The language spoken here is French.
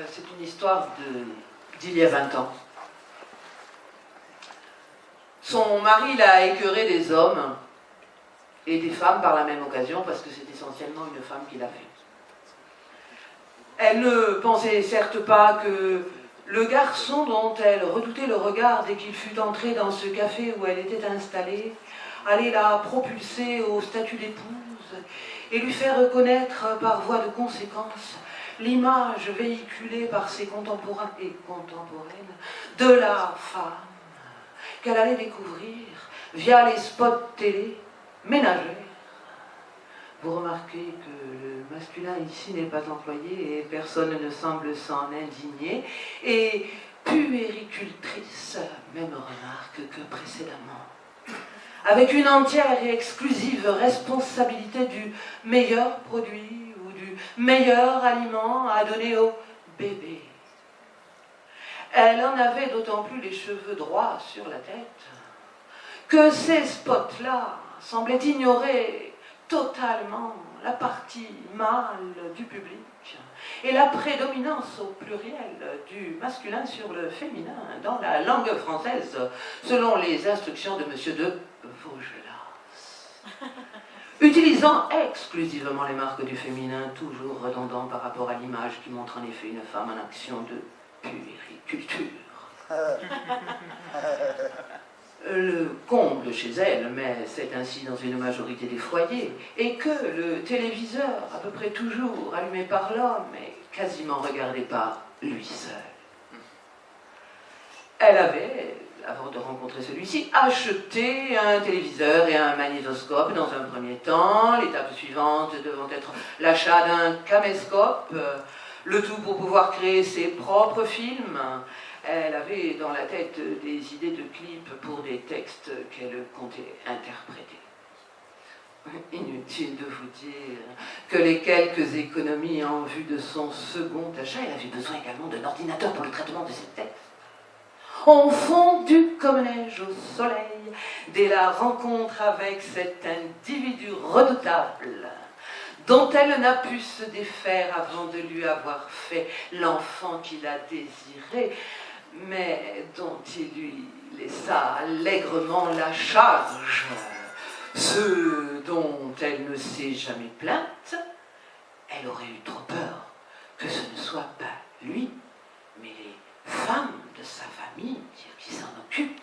C'est une histoire d'il y a 20 ans. Son mari l'a écœurée des hommes et des femmes par la même occasion, parce que c'est essentiellement une femme qui l'a fait. Elle ne pensait certes pas que le garçon dont elle redoutait le regard dès qu'il fut entré dans ce café où elle était installée allait la propulser au statut d'épouse et lui faire reconnaître par voie de conséquence l'image véhiculée par ses contemporains et contemporaines de la femme qu'elle allait découvrir via les spots télé ménagères. Vous remarquez que le masculin ici n'est pas employé et personne ne semble s'en indigner. Et puéricultrice, même remarque que précédemment. Avec une entière et exclusive responsabilité du meilleur produit ou du meilleur aliment à donner au bébé. Elle en avait d'autant plus les cheveux droits sur la tête que ces spots-là semblaient ignorer totalement la partie mâle du public et la prédominance au pluriel du masculin sur le féminin dans la langue française, selon les instructions de M. de Vaugelas. Utilisant exclusivement les marques du féminin, toujours redondant par rapport à l'image qui montre en effet une femme en action de puériculture. Le comble chez elle, mais c'est ainsi dans une majorité des foyers, est que le téléviseur, à peu près toujours allumé par l'homme, est quasiment regardé par lui seul. Elle avait, avant de rencontrer celui-ci, acheté un téléviseur et un magnétoscope dans un premier temps, l'étape suivante devant être l'achat d'un caméscope, le tout pour pouvoir créer ses propres films. Elle avait dans la tête des idées de clips pour des textes qu'elle comptait interpréter. Inutile de vous dire que les quelques économies en vue de son second achat, elle avait besoin également d'un ordinateur pour le traitement de ses textes, ont fondu comme neige au soleil dès la rencontre avec cet individu redoutable dont elle n'a pu se défaire avant de lui avoir fait l'enfant qu'il a désiré, mais dont il lui laissa allègrement la charge, ce dont elle ne s'est jamais plainte. Elle aurait eu trop peur que ce ne soit pas lui, mais les femmes de sa famille qui s'en occupent.